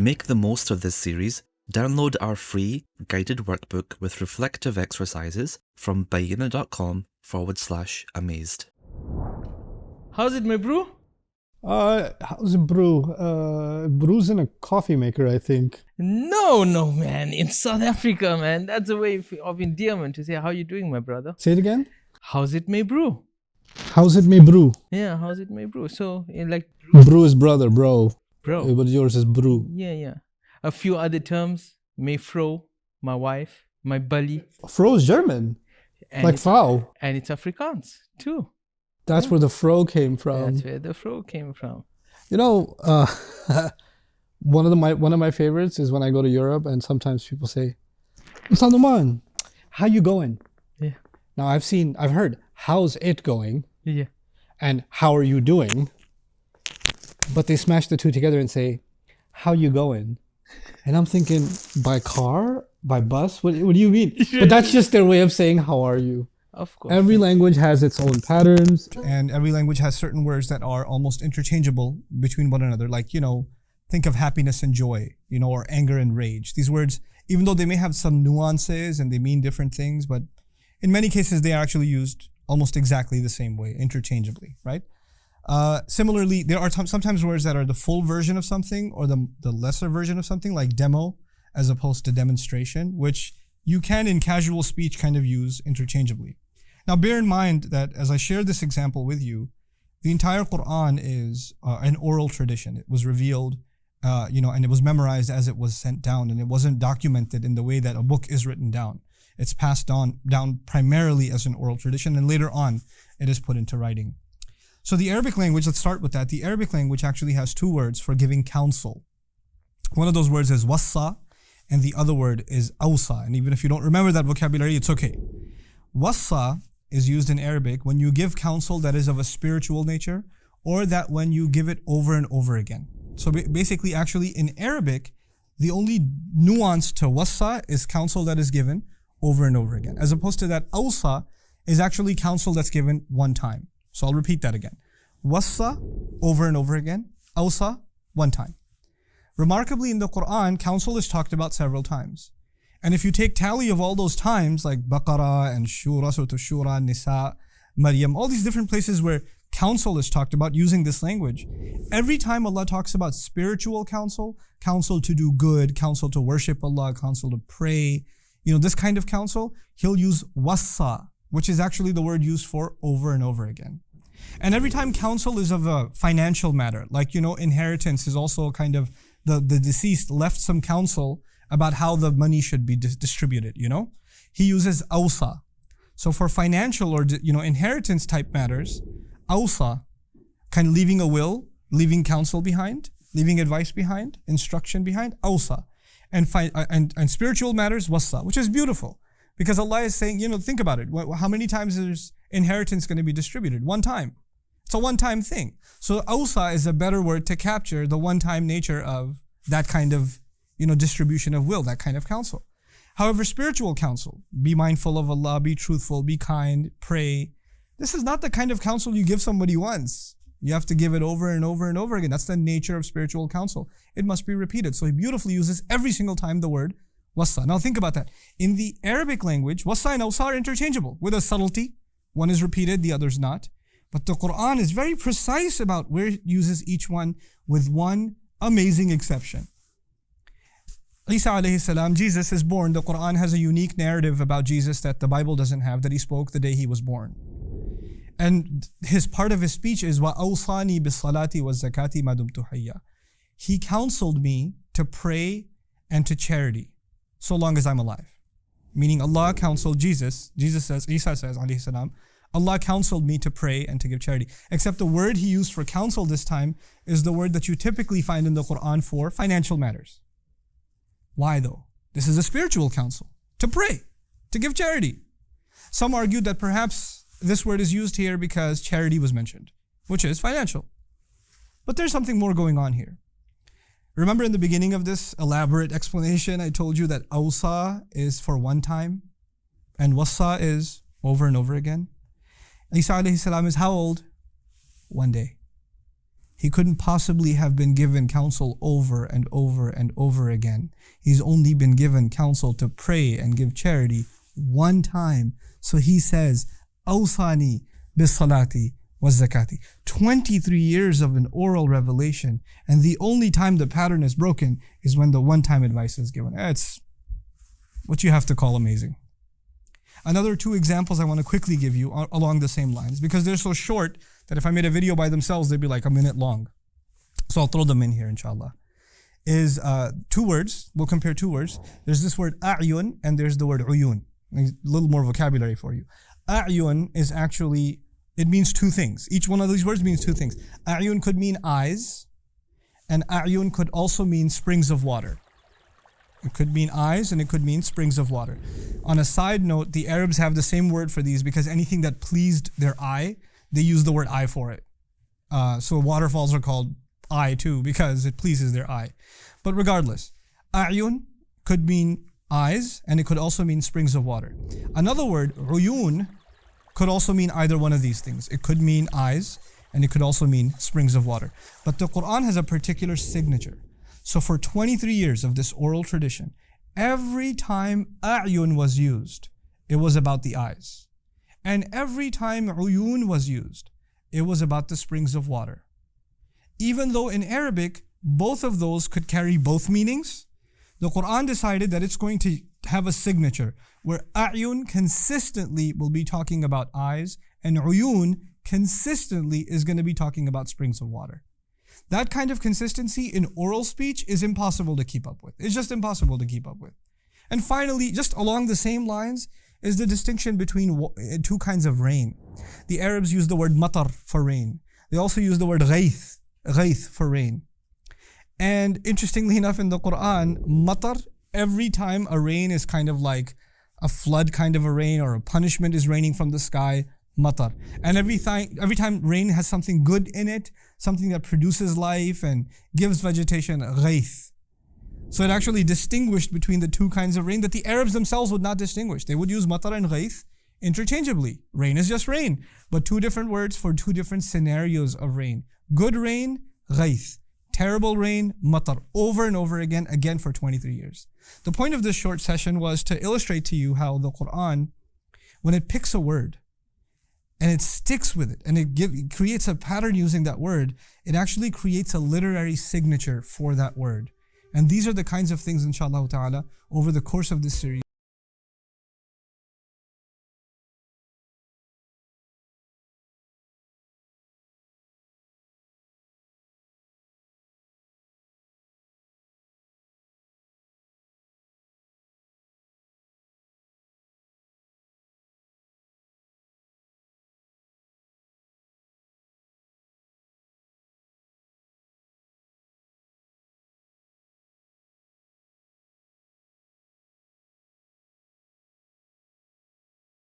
To make the most of this series, download our free guided workbook with reflective exercises from bayina.com/amazed. How's it, my bro? How's it brew? Brews in a coffee maker, I think. No, man. In South Africa, man. That's a way of endearment to say, how you doing, my brother? Say it again. How's it, my bro? How's it may brew? Yeah, how's it, my bro? So, like... Brew is brother, bro. But yours is brew. Yeah. A few other terms. My fro, my wife, my bully. Fro is German. And like Frau. And it's Afrikaans, too. That's where the fro came from. That's where the fro came from. You know, one of my favorites is when I go to Europe and sometimes people say, "Mr. Nouman, how you going?" Yeah. Now I've heard, "How's it going?" Yeah. And "How are you doing?" But they smash the two together and say, "How you going?" And I'm thinking, by car? By bus? What do you mean? But that's just their way of saying, "How are you?" Of course. Every language has its own patterns. And every language has certain words that are almost interchangeable between one another. Like, think of happiness and joy, or anger and rage. These words, even though they may have some nuances and they mean different things, but in many cases they are actually used almost exactly the same way, interchangeably, right? Similarly, there are sometimes words that are the full version of something or the lesser version of something, like demo as opposed to demonstration, which you can in casual speech kind of use interchangeably. Now bear in mind that as I share this example with you, the entire Quran is an oral tradition. It was revealed, and it was memorized as it was sent down, and it wasn't documented in the way that a book is written down. It's passed down primarily as an oral tradition, and later on it is put into writing. So the Arabic language, let's start with that. The Arabic language actually has two words for giving counsel. One of those words is wassa, and the other word is awsa. And even if you don't remember that vocabulary, it's okay. Wassa is used in Arabic when you give counsel that is of a spiritual nature, or that when you give it over and over again. So basically, actually in Arabic, the only nuance to wassa is counsel that is given over and over again, as opposed to that awsa is actually counsel that's given one time. So I'll repeat that again. Wassa, over and over again. Awsa, one time. Remarkably, in the Quran, counsel is talked about several times. And if you take tally of all those times, like Baqarah and Shura, Surah Shura, Nisa, Maryam, all these different places where counsel is talked about using this language, every time Allah talks about spiritual counsel, counsel to do good, counsel to worship Allah, counsel to pray, this kind of counsel, He'll use wassa, which is actually the word used for over and over again. And every time counsel is of a financial matter, like, inheritance is also kind of the deceased left some counsel about how the money should be distributed, He uses awsa. So for financial or, inheritance type matters, awsa, kind of leaving a will, leaving counsel behind, leaving advice behind, instruction behind, awsa. And spiritual matters, wassa, which is beautiful. Because Allah is saying, think about it. How many times is inheritance going to be distributed? One time. It's a one-time thing. So awsa is a better word to capture the one-time nature of that kind of, distribution of will, that kind of counsel. However, spiritual counsel, be mindful of Allah, be truthful, be kind, pray. This is not the kind of counsel you give somebody once. You have to give it over and over and over again. That's the nature of spiritual counsel. It must be repeated. So he beautifully uses every single time the word wassa. Now think about that. In the Arabic language, wassa and awsa are interchangeable with a subtlety. One is repeated, the other is not. But the Quran is very precise about where it uses each one, with one amazing exception. Isa alayhi salam, Jesus is born. The Quran has a unique narrative about Jesus that the Bible doesn't have, that he spoke the day he was born. And part of his speech is wa awsani bis salati wa zakati ma dumtu hayya. He counseled me to pray and to charity so long as I'm alive. Meaning Allah counseled Jesus. Isa says, alayhi salam, Allah counseled me to pray and to give charity. Except the word he used for counsel this time is the word that you typically find in the Quran for financial matters. Why though? This is a spiritual counsel. To pray, to give charity. Some argued that perhaps this word is used here because charity was mentioned, which is financial. But there's something more going on here. Remember in the beginning of this elaborate explanation, I told you that awsa is for one time and wassa is over and over again. Isa alayhi salam is how old? One day. He couldn't possibly have been given counsel over and over and over again. He's only been given counsel to pray and give charity one time. So he says, Awsani bis-salati was-zakati. 23 years of an oral revelation, and the only time the pattern is broken is when the one-time advice is given. It's what you have to call amazing. Another 2 examples I want to quickly give you along the same lines, because they're so short that if I made a video by themselves, they'd be like a minute long. So I'll throw them in here, inshallah. Is 2 words. We'll compare 2 words. There's this word a'yun and there's the word uyun. A little more vocabulary for you. A'yun is actually, it means 2 things. Each one of these words means 2 things. A'yun could mean eyes, and a'yun could also mean springs of water. It could mean eyes and it could mean springs of water. On a side note, the Arabs have the same word for these because anything that pleased their eye, they use the word eye for it. So waterfalls are called eye too because it pleases their eye. But regardless, a'yun could mean eyes and it could also mean springs of water. Another word, uyun, could also mean either one of these things. It could mean eyes and it could also mean springs of water. But the Quran has a particular signature. So for 23 years of this oral tradition, every time a'yun was used, it was about the eyes. And every time uyun was used, it was about the springs of water. Even though in Arabic, both of those could carry both meanings, the Quran decided that it's going to have a signature where a'yun consistently will be talking about eyes and uyun consistently is going to be talking about springs of water. That kind of consistency in oral speech is impossible to keep up with. It's just impossible to keep up with. And finally, just along the same lines, is the distinction between 2 kinds of rain. The Arabs use the word matar for rain. They also use the word ghayth for rain. And interestingly enough, in the Quran, matar, every time a rain is kind of like a flood kind of a rain or a punishment is raining from the sky, matar. And every time rain has something good in it, something that produces life and gives vegetation, ghayth. So it actually distinguished between the 2 kinds of rain that the Arabs themselves would not distinguish. They would use matar and ghayth interchangeably. Rain is just rain, but 2 different words for 2 different scenarios of rain. Good rain, ghayth. Terrible rain, matar. Over and over again for 23 years. The point of this short session was to illustrate to you how the Quran, when it picks a word, and it sticks with it, and it creates a pattern using that word, it actually creates a literary signature for that word. And these are the kinds of things, inshallah ta'ala, over the course of this series,